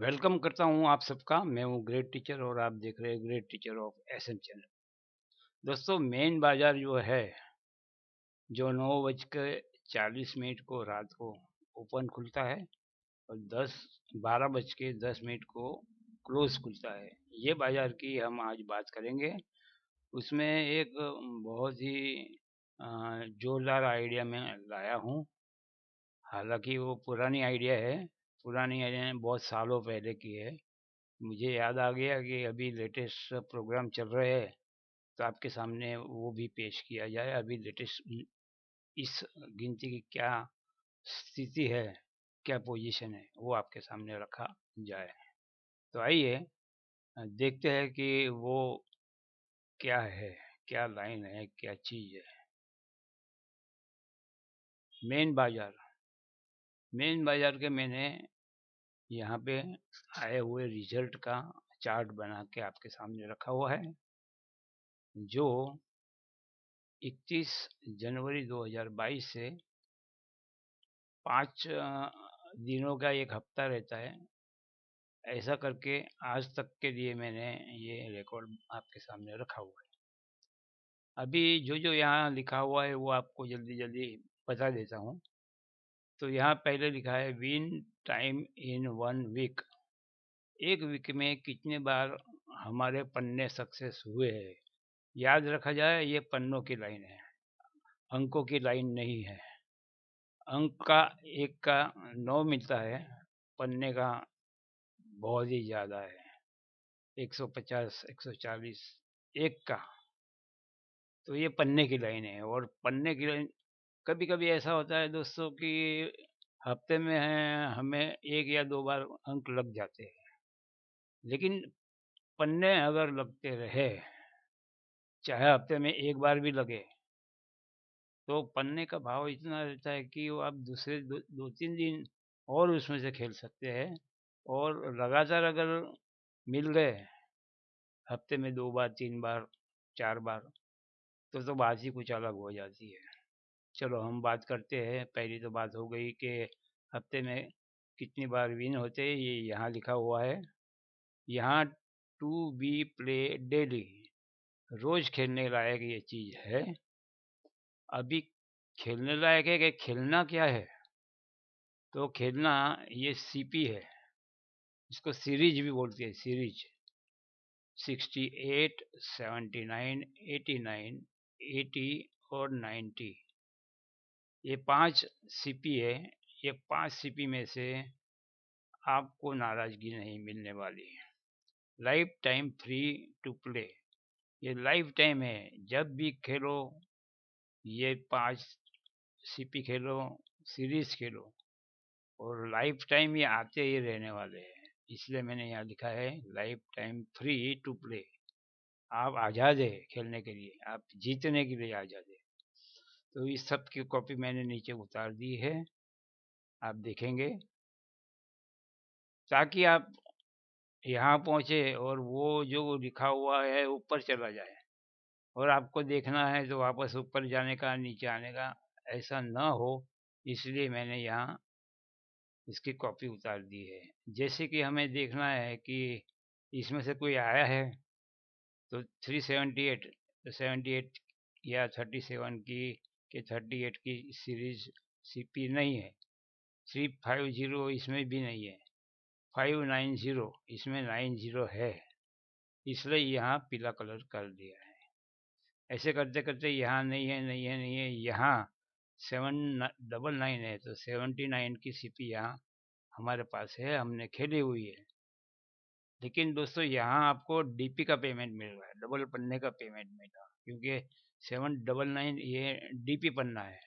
Welcome करता हूँ आप सबका। मैं हूँ ग्रेट टीचर और आप देख रहे हैं great teacher of SM channel. दोस्तों, मेन बाजार जो है, जो 9:40 को रात को ओपन खुलता है और 12:10 को क्लोज खुलता है, ये बाजार की हम आज बात करेंगे। उसमें एक बहुत ही जोरदार आइडिया मैं लाया हूँ। हालांकि वो पुरानी आइडिया है, पुरानी आइडिया बहुत सालों पहले की है। मुझे याद आ गया कि अभी लेटेस्ट प्रोग्राम चल रहे हैं, तो आपके सामने वो भी पेश किया जाए। अभी लेटेस्ट इस गिनती की क्या स्थिति है, क्या पोजीशन है, वो आपके सामने रखा जाए। तो आइए देखते हैं कि वो क्या है, क्या लाइन है, क्या चीज़ है। मेन बाजार, मेन बाजार के मैंने यहाँ पे आए हुए रिजल्ट का चार्ट बना के आपके सामने रखा हुआ है, जो 31 जनवरी 2022 से 5 दिनों का एक हफ्ता रहता है, ऐसा करके आज तक के लिए मैंने ये रिकॉर्ड आपके सामने रखा हुआ है। अभी जो जो यहाँ लिखा हुआ है वो आपको जल्दी जल्दी बता देता हूँ। तो यहाँ पहले लिखा है विन टाइम इन 1 वीक। एक वीक में कितने बार हमारे पन्ने सक्सेस हुए हैं। याद रखा जाए, ये पन्नों की लाइन है, अंकों की लाइन नहीं है। अंक का एक का 9 मिलता है, पन्ने का बहुत ही ज़्यादा है, 150 140 एक का। तो ये पन्ने की लाइन है। और पन्ने की लाइन, कभी कभी ऐसा होता है दोस्तों कि हफ्ते में हमें 1 या 2 बार अंक लग जाते हैं, लेकिन पन्ने अगर लगते रहे, चाहे हफ्ते में 1 बार भी लगे, तो पन्ने का भाव इतना रहता है कि वो आप दूसरे 2-3 दिन और उसमें से खेल सकते हैं। और लगातार अगर मिल गए, हफ्ते में 2 बार 3 बार 4 बार, तो बात ही कुछ अलग हो जाती है। चलो हम बात करते हैं। पहली तो बात हो गई कि हफ्ते में कितनी बार विन होते हैं, ये यहाँ लिखा हुआ है। यहाँ टू बी प्ले डेली, रोज खेलने लायक ये चीज है। अभी खेलने लायक है कि खेलना क्या है, तो खेलना ये सीपी है, इसको सीरीज भी बोलते हैं। सीरीज 68 79 89 80 और 90, ये 5 सीपी है। ये 5 सीपी में से आपको नाराजगी नहीं मिलने वाली है। Life time free to play, ये लाइफ टाइम है, जब भी खेलो ये 5 सीपी खेलो, सीरीज खेलो, और लाइफ टाइम ये आते ही रहने वाले हैं। इसलिए मैंने यहाँ लिखा है life time free to play. आप आज़ाद है खेलने के लिए, आप जीतने के लिए आज़ाद है। तो इस सब की कॉपी मैंने नीचे उतार दी है, आप देखेंगे, ताकि आप यहाँ पहुँचे और वो जो लिखा हुआ है ऊपर चला जाए। और आपको देखना है तो वापस ऊपर जाने का, नीचे आने का ऐसा ना हो, इसलिए मैंने यहाँ इसकी कॉपी उतार दी है। जैसे कि हमें देखना है कि इसमें से कोई आया है, तो 378, तो 78 या 37 की कि 38 की सीरीज सीपी नहीं है। 350 इसमें भी नहीं है। 590 इसमें 90 है, इसलिए यहाँ पीला कलर कर दिया है। ऐसे करते करते यहाँ नहीं है, नहीं है, नहीं है, यहाँ 799 है, तो 79 की सीपी यहाँ हमारे पास है, हमने खेली हुई है। लेकिन दोस्तों यहाँ आपको डीपी का पेमेंट मिल रहा है, डबल पन्ने का पेमेंट मिल रहा है, क्योंकि 799 ये डीपी पन्ना है।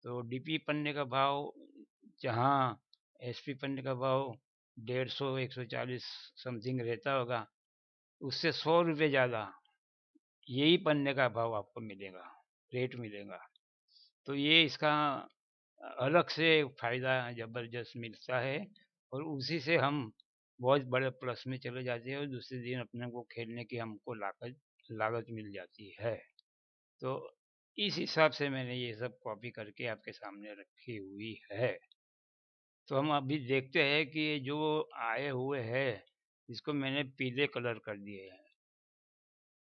तो डीपी पन्ने का भाव, जहाँ एसपी पन्ने का भाव 150 140 समथिंग रहता होगा, उससे 100 रुपये ज़्यादा यही पन्ने का भाव आपको मिलेगा, रेट मिलेगा। तो ये इसका अलग से फायदा जबरदस्त मिलता है, और उसी से हम बहुत बड़े प्लस में चले जाते हैं और दूसरे दिन अपने को खेलने की हमको लागत लागत मिल जाती है। तो इस हिसाब से मैंने ये सब कॉपी करके आपके सामने रखी हुई है। तो हम अभी देखते हैं कि ये जो आए हुए हैं इसको मैंने पीले कलर कर दिए हैं।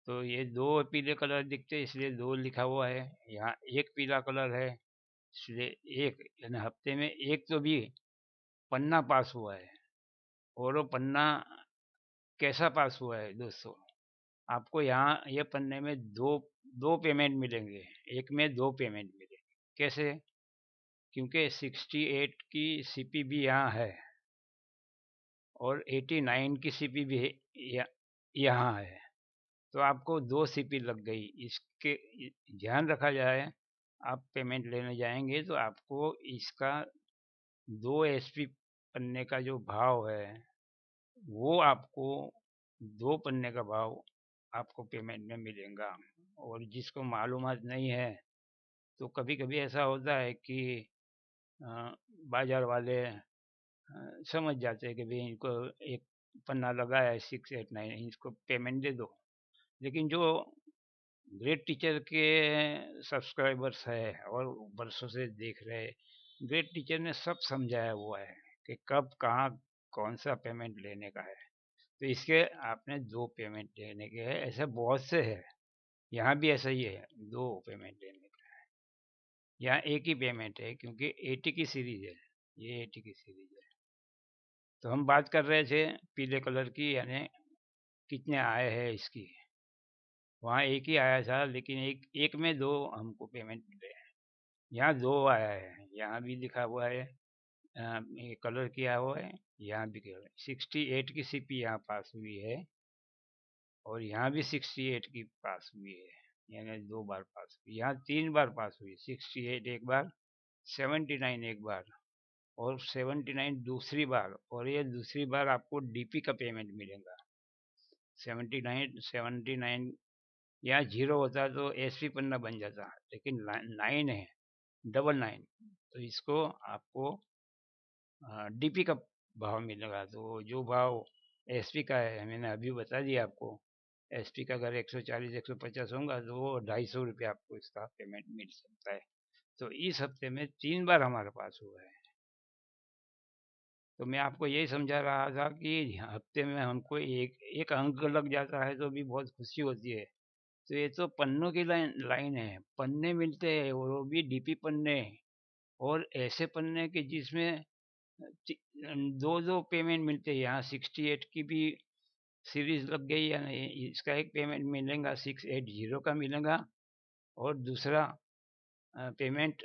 तो ये दो पीले कलर दिखते हैं इसलिए दो लिखा हुआ है। यहाँ एक पीला कलर है इसलिए एक, यानी हफ्ते में एक तो भी पन्ना पास हुआ है। और वो पन्ना कैसा पास हुआ है दोस्तों, आपको यहाँ ये पन्ने में दो दो पेमेंट मिलेंगे। एक में दो पेमेंट मिलेंगे। कैसे? क्योंकि 68 की सीपीबी यहाँ है और 89 की सीपीबी यहाँ है। तो आपको दो सीपी लग गई। इसके ध्यान रखा जाए, आप पेमेंट लेने जाएंगे तो आपको इसका दो एसपी पन्ने का जो भाव है वो आपको दो पन्ने का भाव आपको पेमेंट में मिलेगा। और जिसको मालूमात नहीं है तो कभी कभी ऐसा होता है कि बाजार वाले समझ जाते हैं कि भाई इनको एक पन्ना लगा है 689, इसको पेमेंट दे दो। लेकिन जो ग्रेट टीचर के सब्सक्राइबर्स है और बरसों से देख रहे, ग्रेट टीचर ने सब समझाया हुआ है कि कब कहाँ कौन सा पेमेंट लेने का है। तो इसके आपने दो पेमेंट लेने के हैं, ऐसे बहुत से है। यहाँ भी ऐसा ही है, दो पेमेंट लेने का है। यहाँ एक ही पेमेंट है क्योंकि 80 की सीरीज है, ये 80 की सीरीज है। तो हम बात कर रहे थे पीले कलर की, यानी कितने आए हैं इसकी। वहाँ एक ही आया था लेकिन एक एक में दो हमको पेमेंट मिले हैं। यहाँ दो आया है, यहाँ भी लिखा हुआ है, ये कलर किया हुआ है। यहाँ भी 68 की सीपी यहाँ पास हुई है और यहाँ भी 68 की पास हुई है, यानी दो बार पास हुई। यहाँ तीन बार पास हुई, 68 एक बार, 79 एक बार और 79 दूसरी बार। और ये दूसरी बार आपको डीपी का पेमेंट मिलेगा। 79 यहाँ जीरो होता तो एसपी पन्ना बन जाता, लेकिन 9 है, 99। तो इसको आपको डीपी का भाव मिलेगा। तो जो भाव एसपी का है मैंने अभी बता दिया आपको। एसपी का अगर 140 150 होगा तो वो 250 आपको इसका पेमेंट मिल सकता है। तो इस हफ्ते में तीन बार हमारे पास हुआ है। तो मैं आपको यही समझा रहा था कि हफ्ते में हमको एक एक अंक लग जाता है तो भी बहुत खुशी होती है। तो ये तो पन्नों की लाइन लाइन है, पन्ने मिलते हैं और वो भी डीपी पन्ने। और ऐसे पन्ने के जिसमें दो दो पेमेंट मिलते हैं। यहाँ 68 की भी सीरीज लग गई या नहीं, इसका एक पेमेंट मिलेगा 680 का मिलेगा और दूसरा पेमेंट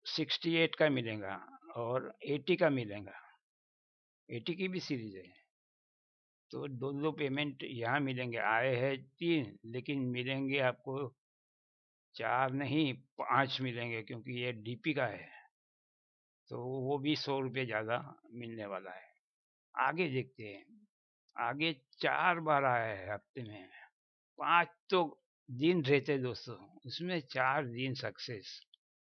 68 का मिलेगा और 80 का मिलेगा। 80 की भी सीरीज है। तो दो दो पेमेंट यहाँ मिलेंगे। आए हैं तीन लेकिन मिलेंगे आपको चार नहीं, पांच मिलेंगे क्योंकि ये डीपी का है। तो वो भी 100 रुपये ज़्यादा मिलने वाला है। आगे देखते हैं। आगे चार बार आया है हफ्ते में, पांच तो दिन रहते दोस्तों, उसमें चार दिन सक्सेस।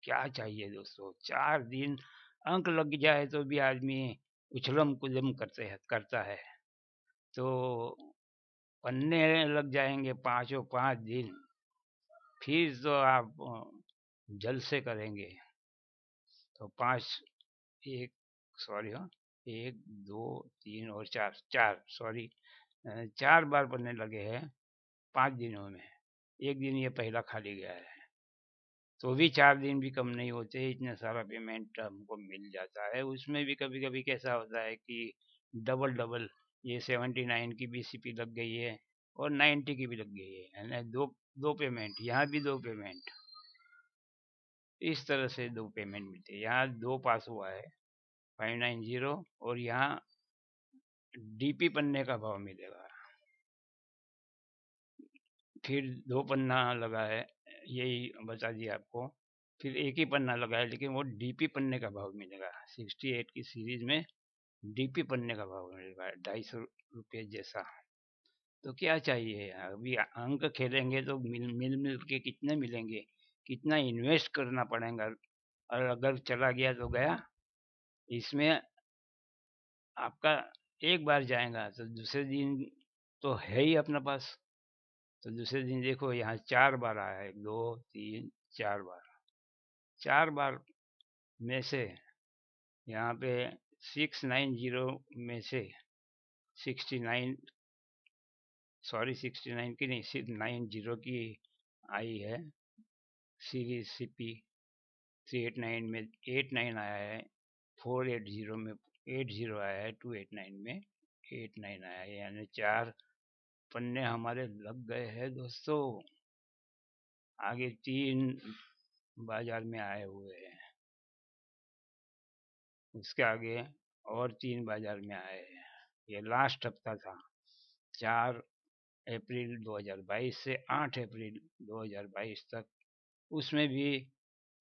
क्या चाहिए दोस्तों, चार दिन अंक लग जाए तो भी आदमी उछलम कुदम करता है। तो पन्ने लग जाएंगे पांचों 5 दिन, फिर तो आप जलसे करेंगे। तो पांच, एक, सॉरी हाँ, एक दो तीन और चार, चार सॉरी, चार बार पन्ने लगे हैं 5 दिनों में। एक दिन ये पहला खाली गया है। तो भी 4 दिन भी कम नहीं होते, इतना सारा पेमेंट हमको मिल जाता है। उसमें भी कभी कभी कैसा होता है कि डबल डबल, ये 79 की भी सीपी लग गई है और 90 की भी लग गई है ना। दो दो पेमेंट, यहाँ भी दो पेमेंट, इस तरह से दो पेमेंट मिलते हैं। यहाँ दो पास हुआ है 590 और यहाँ डीपी पन्ने का भाव मिलेगा। फिर दो पन्ना लगा है, यही बता दिया आपको। फिर एक ही पन्ना लगा है लेकिन वो डीपी पन्ने का भाव मिलेगा। 68 की सीरीज में डीपी पन्ने का भाव मिलेगा 250 रुपये जैसा। तो क्या चाहिए, अभी अंक खेलेंगे तो मिल मिल मिल के कितने मिलेंगे, कितना इन्वेस्ट करना पड़ेगा। और अगर चला गया तो गया। इसमें आपका एक बार जाएगा तो दूसरे दिन तो है ही अपने पास। तो दूसरे दिन देखो यहाँ चार बार आया है, दो, 3, 4 बार। 4 बार में से यहाँ पे 690 में से 69, सॉरी 69 की नहीं, सिर्फ 90 की आई है सीरीज CP 389 में 89 आया है, 480 में 80 आया है, 289 में 89 आया है, यानी 4 पन्ने हमारे लग गए हैं दोस्तों। आगे 3 बाजार में आए हुए हैं, उसके आगे और 3 बाजार में आए हैं। ये लास्ट हफ्ता था, 4 अप्रैल 2022 से 8 अप्रैल 2022 तक, उसमें भी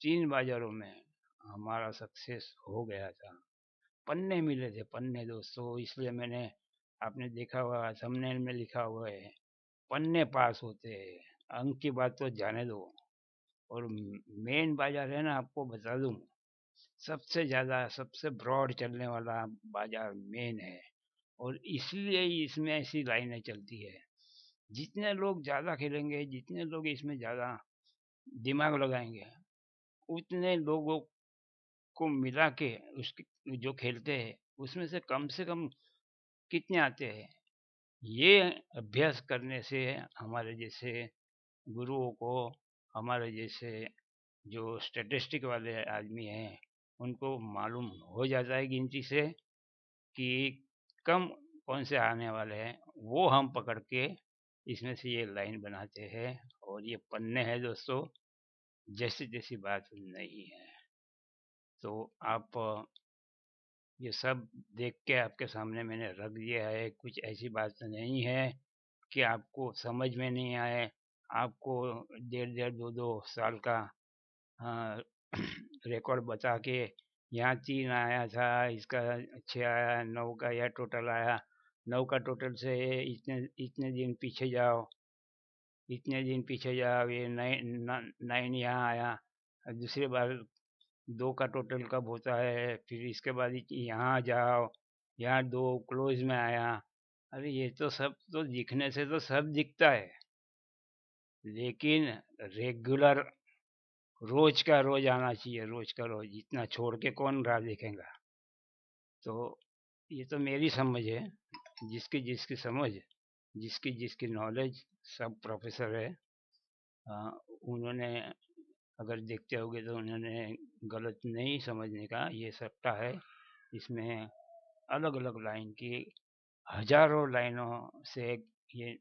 3 बाजारों में हमारा सक्सेस हो गया था। पन्ने मिले थे, पन्ने दोस्तों, इसलिए मैंने, आपने देखा हुआ थंबनेल में लिखा हुआ है पन्ने पास होते हैं। अंक की बात तो जाने दो। और मेन बाजार है ना, आपको बता दूं, सबसे ज़्यादा सबसे ब्रॉड चलने वाला बाजार मेन है, और इसलिए ही इसमें ऐसी लाइनें चलती है। जितने लोग ज़्यादा खेलेंगे, जितने लोग इसमें ज़्यादा दिमाग लगाएंगे, उतने लोगों को मिला के उसके जो खेलते हैं उसमें से कम कितने आते हैं। ये अभ्यास करने से हमारे जैसे गुरुओं को, हमारे जैसे जो स्टैटिस्टिक वाले आदमी हैं, उनको मालूम हो जाता है गिनती से कि कम कौन से आने वाले हैं, वो हम पकड़ के इसमें से ये लाइन बनाते हैं। और ये पन्ने हैं दोस्तों, जैसी तैसी बात नहीं है। तो आप ये सब देख के आपके सामने मैंने रख दिया है। कुछ ऐसी बात नहीं है कि आपको समझ में नहीं आए, आपको 1.5 2 साल का रिकॉर्ड बता के यहाँ 3 आया था, इसका 6 आया, 9 का यह टोटल आया, 9 का टोटल से इतने इतने दिन पीछे जाओ, इतने दिन पीछे जाओ, ये 9 यहाँ आया, दूसरी बार 2 का टोटल कब होता है, फिर इसके बाद यहाँ जाओ, यहाँ 2 क्लोज में आया। अरे ये तो सब तो दिखने से तो सब दिखता है, लेकिन रेगुलर रोज का रोज आना चाहिए, रोज का रोज, इतना छोड़ के कौन राह देखेगा। तो ये तो मेरी समझ है, जिसकी जिसकी समझ, जिसकी जिसकी नॉलेज, सब प्रोफेसर है। उन्होंने अगर देखते होगे तो उन्होंने गलत नहीं समझने का, ये सट्टा है। इसमें अलग अलग लाइन की हजारों लाइनों से ये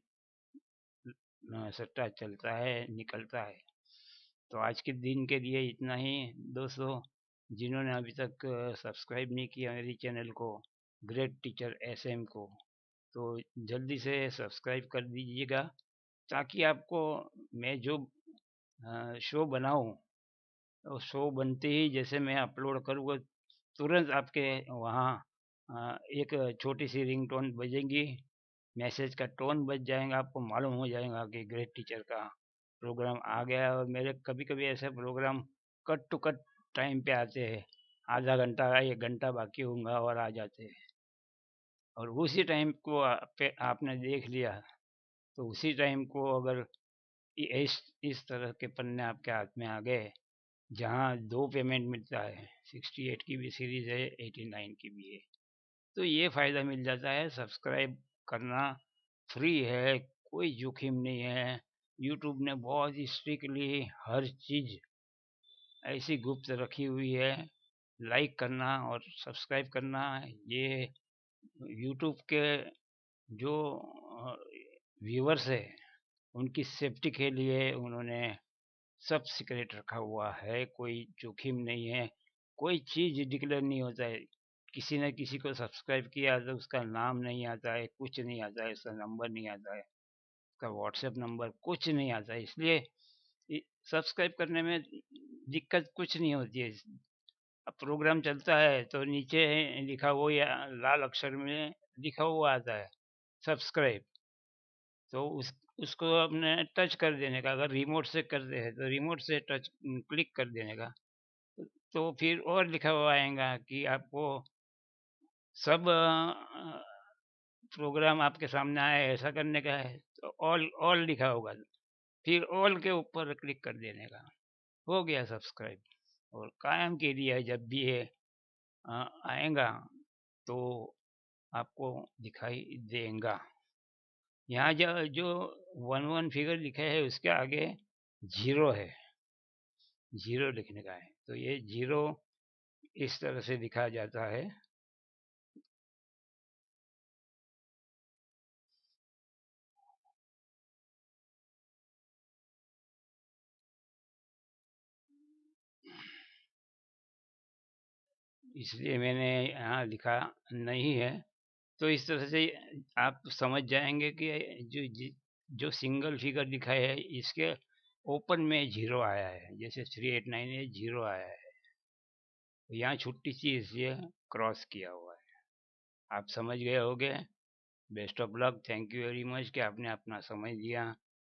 सट्टा चलता है, निकलता है। तो आज के दिन के लिए इतना ही दोस्तों। जिन्होंने अभी तक सब्सक्राइब नहीं किया मेरी चैनल को, ग्रेट टीचर SM को, तो जल्दी से सब्सक्राइब कर दीजिएगा, ताकि आपको मैं जो शो बनाऊं, तो शो बनते ही जैसे मैं अपलोड करूँगा, तुरंत आपके वहाँ एक छोटी सी रिंगटोन बजेगी, मैसेज का टोन बज जाएगा, आपको मालूम हो जाएगा कि ग्रेट टीचर का प्रोग्राम आ गया। और मेरे कभी कभी ऐसे programme cut to cut time पे आते हैं, आधा घंटा 1 घंटा बाकी होगा और आ जाते हैं। और उसी टाइम को आपने देख लिया, तो उसी टाइम को अगर इस तरह के पन्ने आपके हाथ में आ गए, जहाँ 2 पेमेंट मिलता है, 68 की भी सीरीज है, 89 की भी है, तो ये फ़ायदा मिल जाता है। सब्सक्राइब करना फ्री है, कोई जोखिम नहीं है। यूट्यूब ने बहुत ही स्ट्रिक्टली हर चीज़ ऐसी गुप्त रखी हुई है। लाइक करना और सब्सक्राइब करना, ये यूट्यूब के जो व्यूअर्स है, उनकी सेफ्टी के लिए उन्होंने सब सीक्रेट रखा हुआ है। कोई जोखिम नहीं है, कोई चीज़ डिक्लेयर नहीं होता है। किसी ने किसी को सब्सक्राइब किया तो उसका नाम नहीं आता है, कुछ नहीं आता है, उसका नंबर नहीं आता है, उसका व्हाट्सएप नंबर कुछ नहीं आता है। इसलिए सब्सक्राइब करने में दिक्कत कुछ नहीं होती है। अब प्रोग्राम चलता है तो नीचे लिखा हुआ, या लाल अक्षर में लिखा हुआ आता है सब्सक्राइब, तो उसको अपने टच कर देने का। अगर रिमोट से करते हैं तो रिमोट से टच क्लिक कर देने का, तो फिर और लिखा हुआ आएगा कि आपको सब प्रोग्राम आपके सामने आए, ऐसा करने का है, तो ऑल ऑल लिखा होगा, फिर ऑल के ऊपर क्लिक कर देने का, हो गया सब्सक्राइब। और कायम के लिए जब भी है आएगा तो आपको दिखाई देगा। यहाँ जो जो 1 1 फिगर लिखा है उसके आगे जीरो है, जीरो लिखने का है, तो ये जीरो इस तरह से दिखाया जाता है। इसलिए मैंने यहाँ लिखा नहीं है। तो इस तरह से आप समझ जाएंगे कि जो सिंगल फिगर लिखा है इसके ओपन में जीरो आया है, जैसे 389 है, जीरो आया है, तो यहाँ छुट्टी सी इसलिए क्रॉस किया हुआ है। आप समझ गए होंगे। Best of luck, thank you very much कि आपने अपना समय दिया,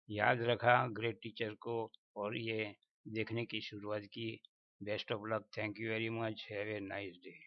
याद रखा ग्रेट टीचर को और ये देखने की शुरुआत की। Best of luck, thank you very much, have a nice day.